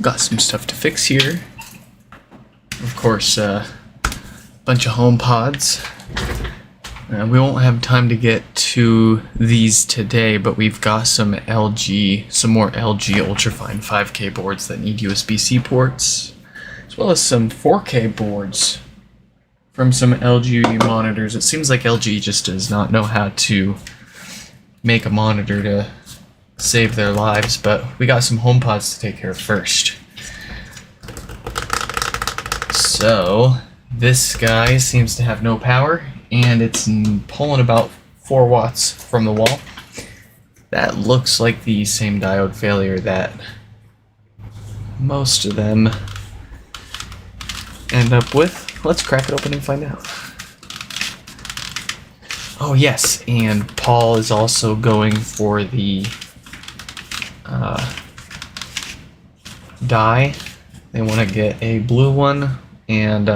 Got some stuff to fix here. Of course, bunch of homepods. We won't have time to get to these today, but we've got some more LG ultrafine 5K boards that need USB-C ports, as well as some 4K boards from some LG monitors. It seems like LG just does not know how to make a monitor to save their lives, but we got some homepods to take care of first. So this guy seems to have no power, and it's pulling about 4 watts from the wall. That looks like the same diode failure that most of them end up with. Let's crack it open and find out. Oh yes, and Paul is also going for the die. They want to get a blue one, and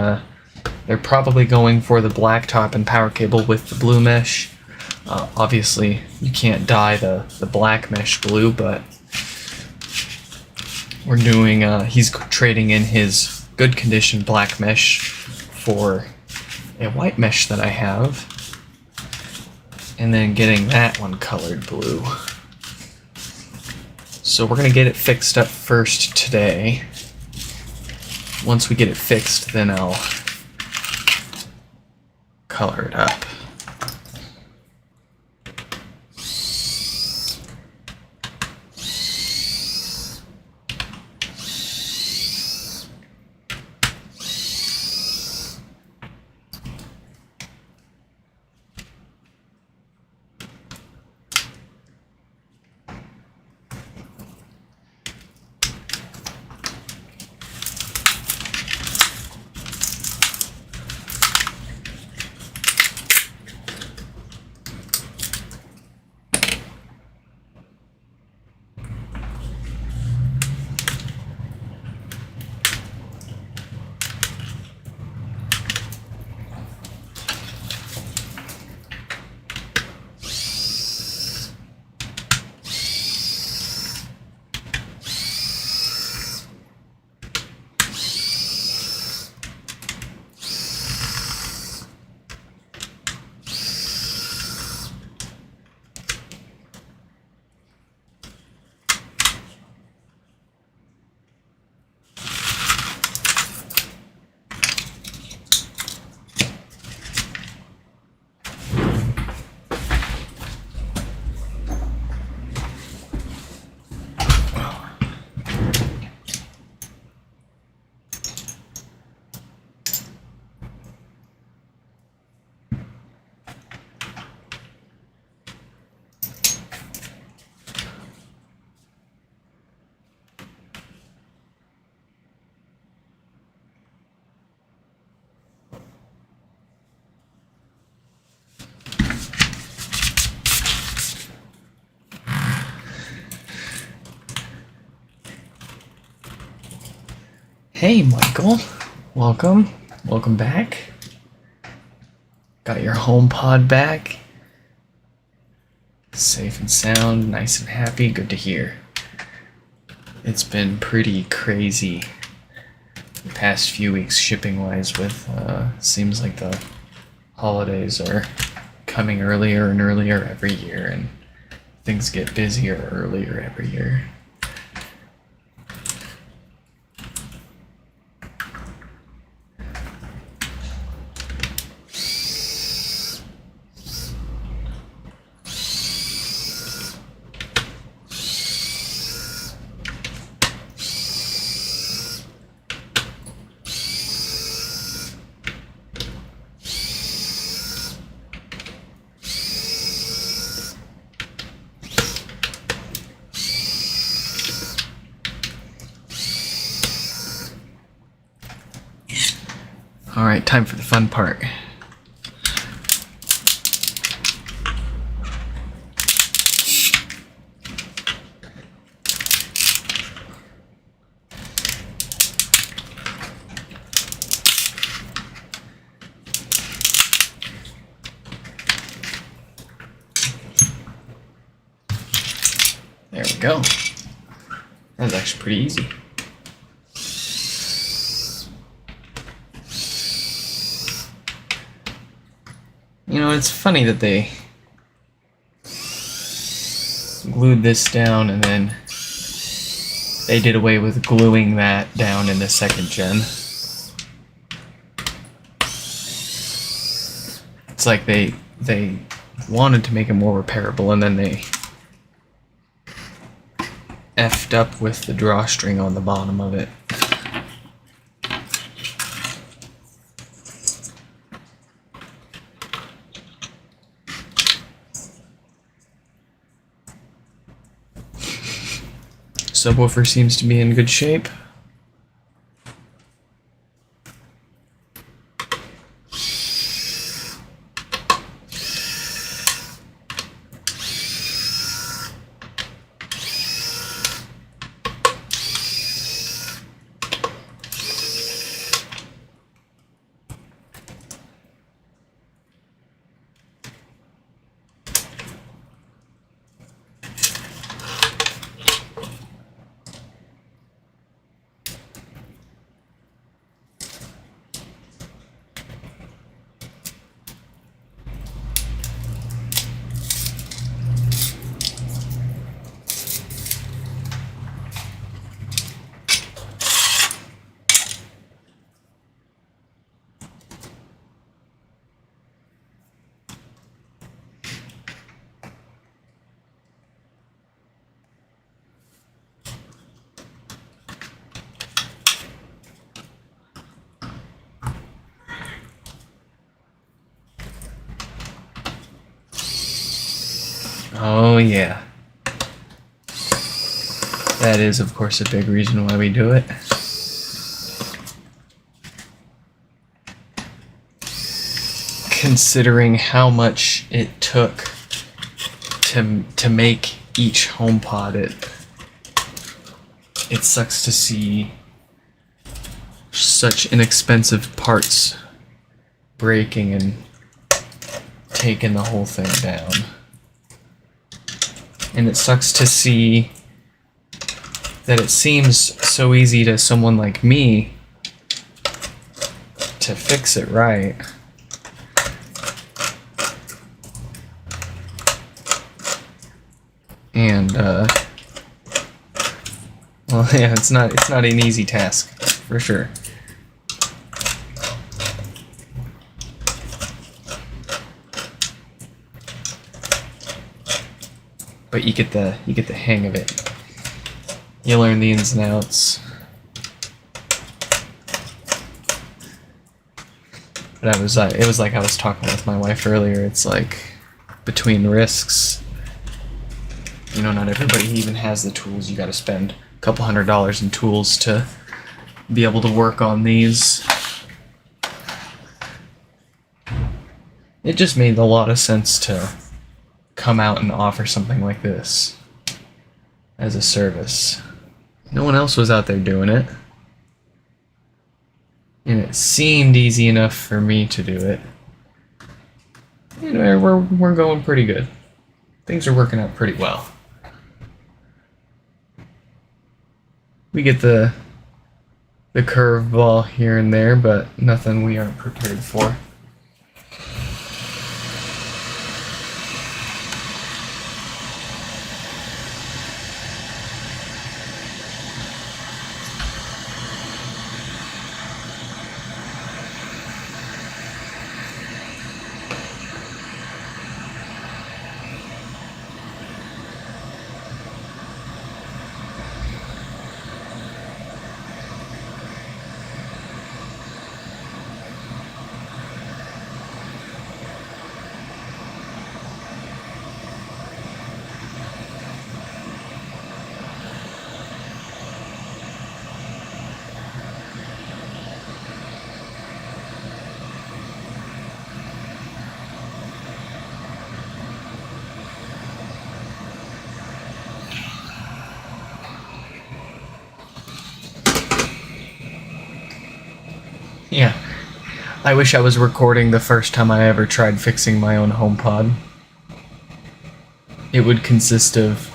they're probably going for the black top and power cable with the blue mesh. Obviously, you can't dye the black mesh blue, but we're doing, he's trading in his good condition black mesh for a white mesh that I have, and then getting that one colored blue. So we're going to get it fixed up first today. Once we get it fixed, then I'll color it up. Hey Michael, welcome back. Got your HomePod back, safe and sound, nice and happy, good to hear. It's been pretty crazy the past few weeks shipping wise with, seems like the holidays are coming earlier and earlier every year, and things get busier earlier every year. Alright, time for the fun part. There we go. That was actually pretty easy. You know, it's funny that they glued this down and then they did away with gluing that down in the second gen. It's like they wanted to make it more repairable and then they effed up with the drawstring on the bottom of it. Subwoofer seems to be in good shape. Oh yeah. That is, of course, a big reason why we do it. Considering how much it took to make each HomePod, it sucks to see such inexpensive parts breaking and taking the whole thing down. And it sucks to see that it seems so easy to someone like me to fix it right. And well, yeah, it's not an easy task for sure. But you get the hang of it. You learn the ins and outs. But it was like I was talking with my wife earlier. It's like between risks. You know, not everybody even has the tools. You got to spend a couple $100s in tools to be able to work on these. It just made a lot of sense to come out and offer something like this as a service. No one else was out there doing it. And it seemed easy enough for me to do it. You know, we're going pretty good. Things are working out pretty well. We get the curveball here and there, but nothing we aren't prepared for. Yeah. I wish I was recording the first time I ever tried fixing my own HomePod. It would consist of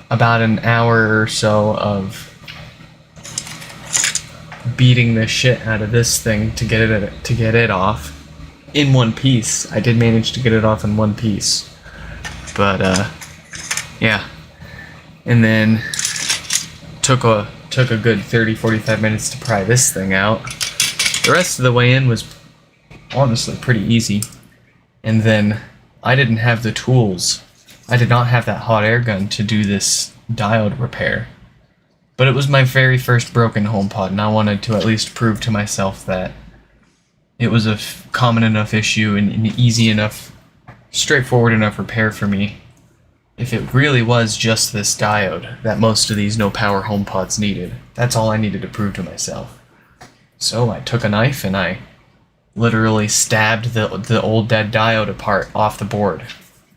about an hour or so of beating the shit out of this thing to get it off. in one piece. I did manage to get it off in one piece. But, yeah. And then took a good 30-45 minutes to pry this thing out. The rest of the way in was honestly pretty easy. And then I didn't have the tools. I did not have that hot air gun to do this diode repair. But it was my very first broken HomePod, and I wanted to at least prove to myself that it was a common enough issue and an easy enough, straightforward enough repair for me. If it really was just this diode that most of these no-power HomePods needed, that's all I needed to prove to myself. So I took a knife and I literally stabbed the old dead diode apart off the board.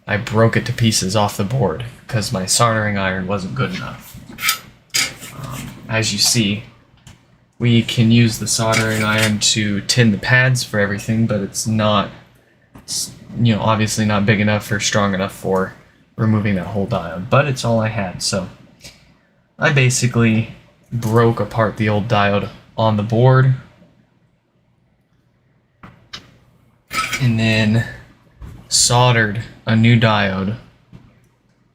I broke it to pieces off the board because my soldering iron wasn't good enough. As you see, we can use the soldering iron to tin the pads for everything, but it's not, obviously not big enough or strong enough for removing that whole diode. But it's all I had, so I basically broke apart the old diode on the board, and then soldered a new diode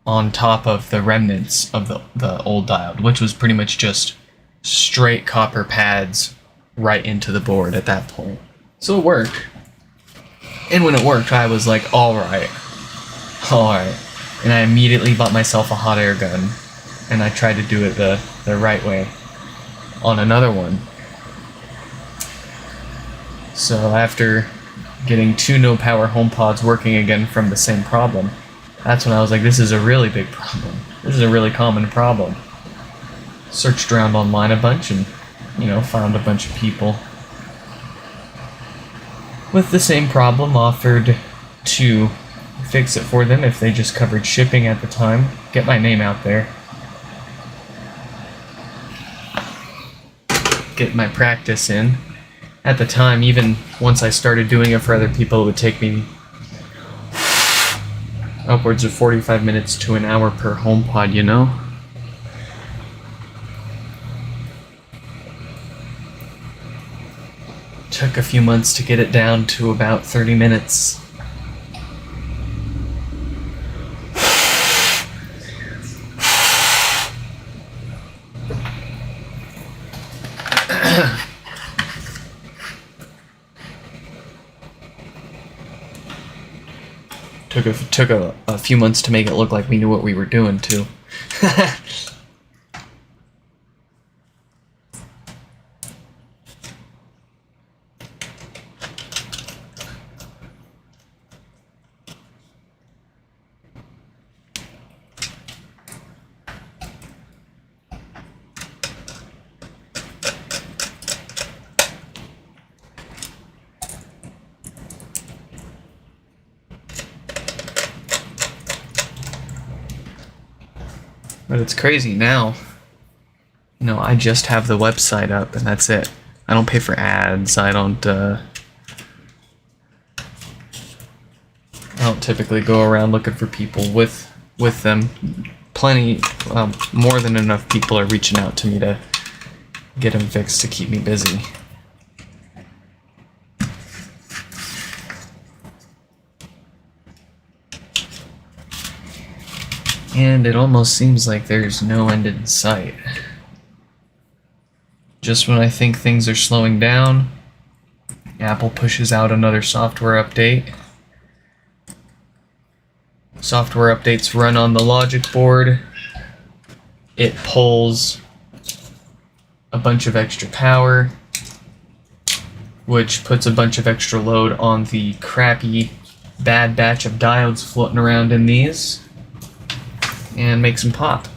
on top of the remnants of the old diode, which was pretty much just straight copper pads right into the board at that point. So it worked. And when it worked, I was like, alright. And I immediately bought myself a hot air gun, and I tried to do it the right way on another one. So after getting 2 no-power HomePods working again from the same problem, that's when I was like, this is a really big problem. This is a really common problem. Searched around online a bunch and, found a bunch of people with the same problem, offered to fix it for them if they just covered shipping at the time. Get my name out there. Get my practice in. At the time, even once I started doing it for other people, it would take me upwards of 45 minutes to an hour per HomePod, Took a few months to get it down to about 30 minutes. Took a few months to make it look like we knew what we were doing, too. But it's crazy now. I just have the website up and that's it. I don't pay for ads. I don't typically go around looking for people with them. Plenty, more than enough people are reaching out to me to get them fixed to keep me busy. And it almost seems like there's no end in sight. Just when I think things are slowing down, Apple pushes out another software update. Software updates run on the logic board. It pulls a bunch of extra power, which puts a bunch of extra load on the crappy, bad batch of diodes floating around in these, and makes them pop.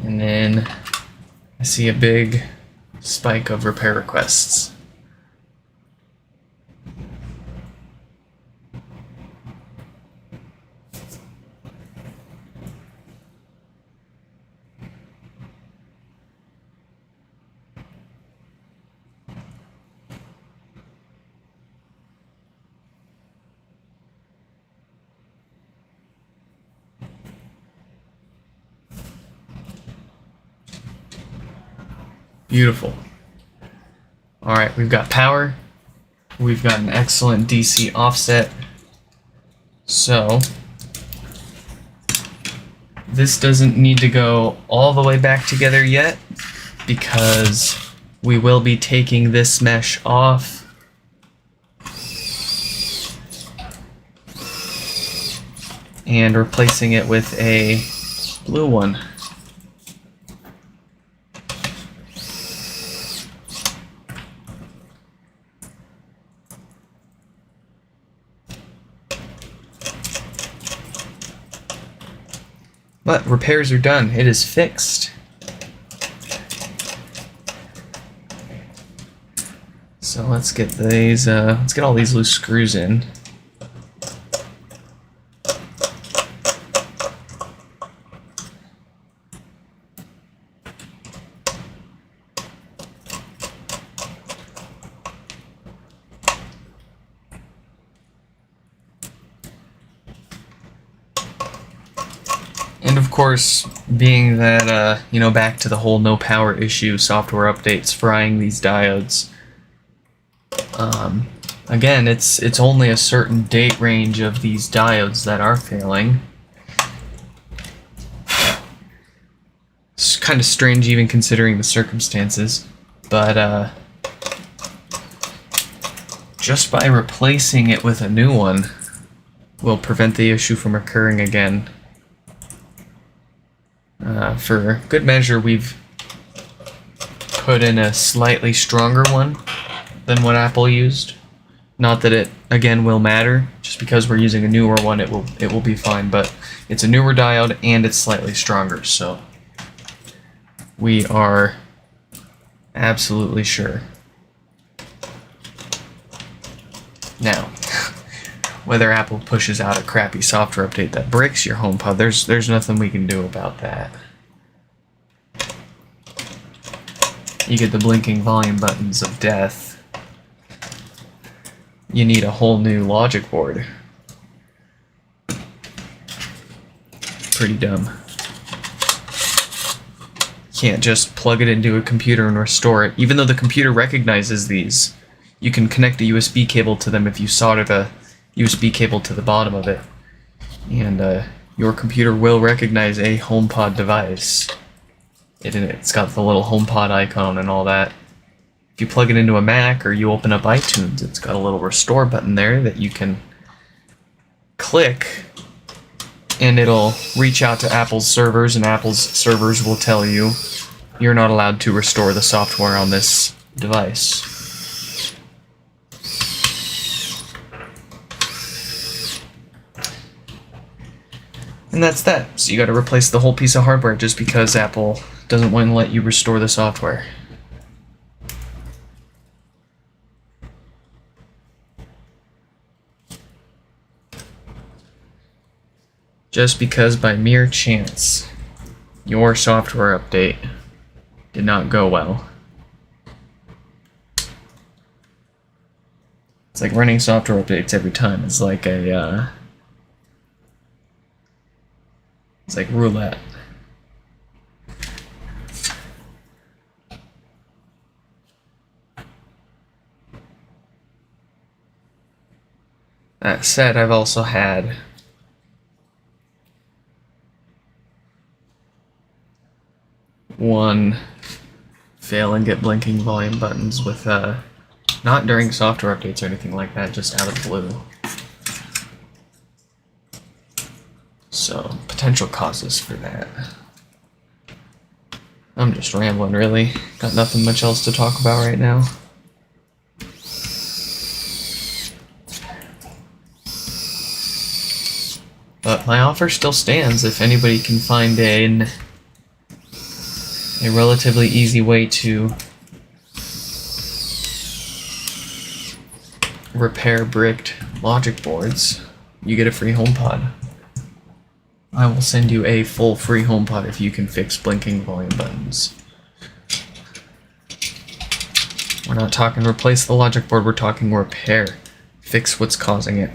And then I see a big spike of repair requests. Beautiful. Alright, we've got power. We've got an excellent DC offset. So this doesn't need to go all the way back together yet, because we will be taking this mesh off and replacing it with a blue one. But repairs are done. It is fixed. So let's get these. Let's get all these loose screws in. And of course, being that, you know, back to the whole no power issue, software updates frying these diodes. Again, it's only a certain date range of these diodes that are failing. It's kind of strange even considering the circumstances, but just by replacing it with a new one will prevent the issue from occurring again. For good measure, we've put in a slightly stronger one than what Apple used. Not that it, again, will matter. Just because we're using a newer one, it will be fine. But it's a newer diode and it's slightly stronger, so we are absolutely sure. Now, whether Apple pushes out a crappy software update that breaks your HomePod, there's nothing we can do about that. You get the blinking volume buttons of death. You need a whole new logic board. Pretty dumb. Can't just plug it into a computer and restore it. Even though the computer recognizes these, you can connect a USB cable to them if you soldered a USB cable to the bottom of it. And your computer will recognize a HomePod device. It's got the little HomePod icon and all that. If you plug it into a Mac or you open up iTunes, it's got a little restore button there that you can click, and it'll reach out to Apple's servers, and Apple's servers will tell you you're not allowed to restore the software on this device. And that's that. So you gotta replace the whole piece of hardware just because Apple doesn't want to let you restore the software. Just because by mere chance your software update did not go well. It's like running software updates every time. It's like a it's like roulette. That said, I've also had one fail and get blinking volume buttons with not during software updates or anything like that, just out of the blue. So, potential causes for that. I'm just rambling, really. Got nothing much else to talk about right now. But my offer still stands if anybody can find a relatively easy way to repair bricked logic boards. You get a free HomePod. I will send you a full free HomePod if you can fix blinking volume buttons. We're not talking replace the logic board, we're talking repair. Fix what's causing it.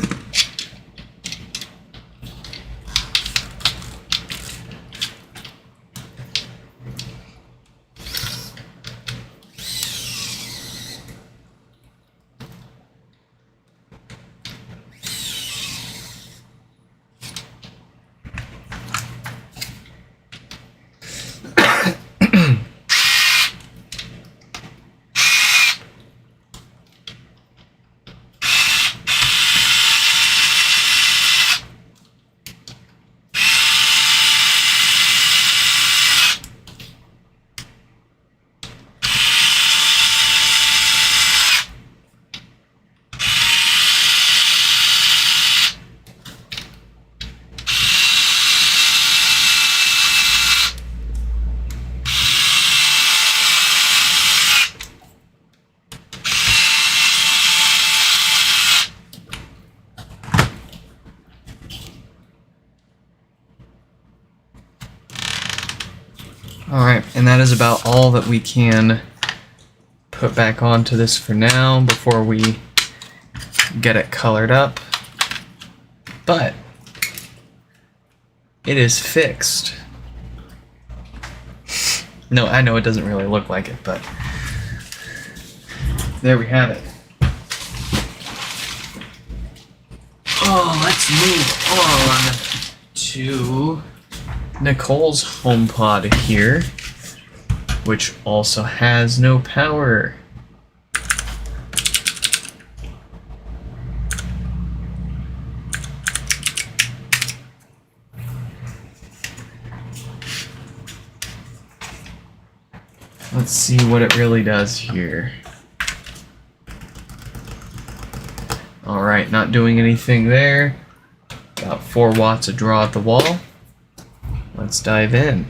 Alright, and that is about all that we can put back onto this for now before we get it colored up. But it is fixed. No, I know it doesn't really look like it, but there we have it. Oh, let's move on to Nicole's HomePod here, which also has no power. Let's see what it really does here. Alright, not doing anything there. About 4 watts of draw at the wall. Let's dive in.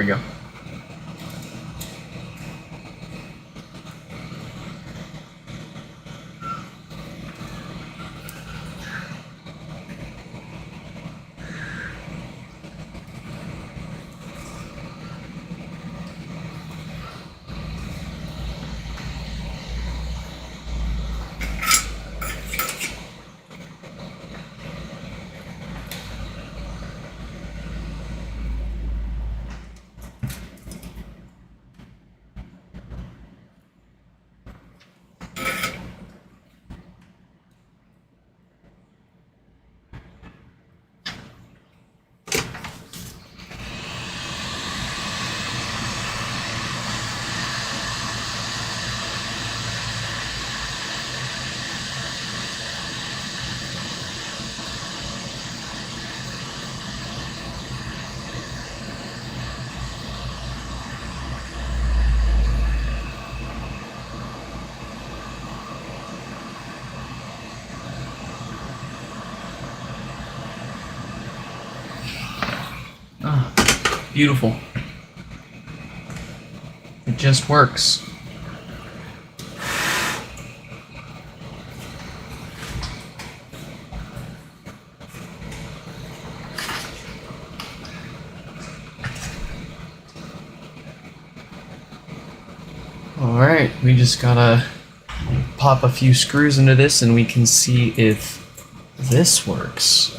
we go. Ah, beautiful. It just works. Alright, we just gotta pop a few screws into this and we can see if this works.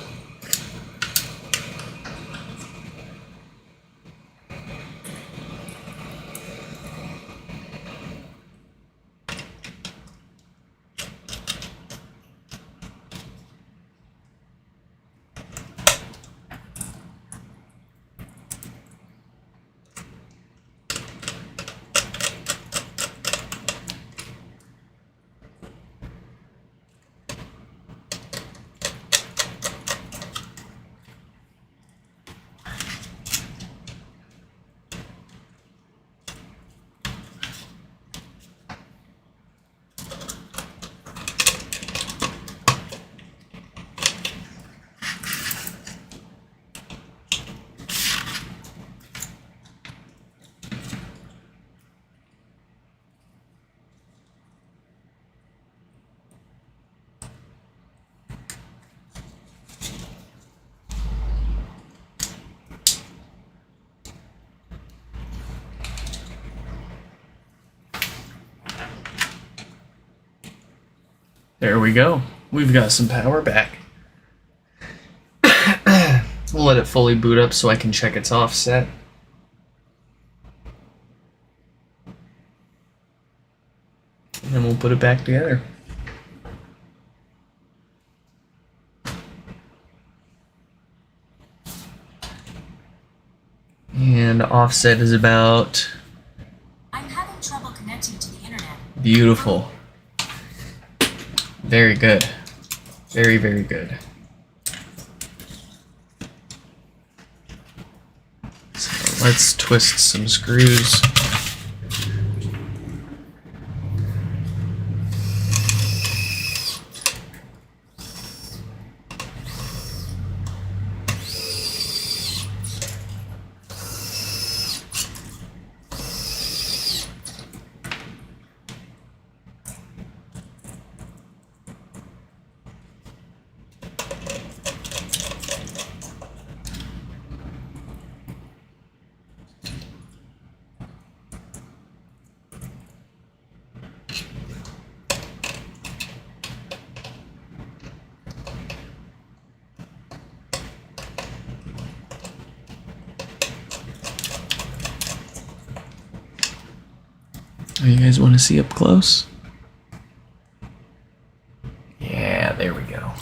There we go. We've got some power back. We'll let it fully boot up so I can check its offset. And then we'll put it back together. And offset is about... I'm having trouble connecting to the internet. Beautiful. Very good. Very, very good. So let's twist some screws. Oh, you guys want to see up close? Yeah, there we go.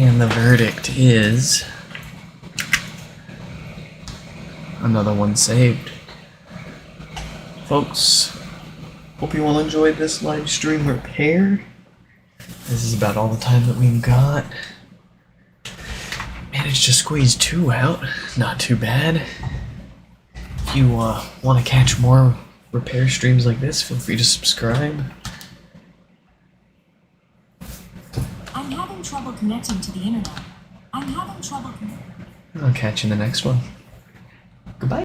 And the verdict is another one saved. Folks, hope you all enjoyed this live stream repair. This is about all the time that we've got. Managed to squeeze 2 out. Not too bad. If you want to catch more repair streams like this, feel free to subscribe. I'm having trouble connecting to the internet. I'm having trouble. I'll catch you in the next one.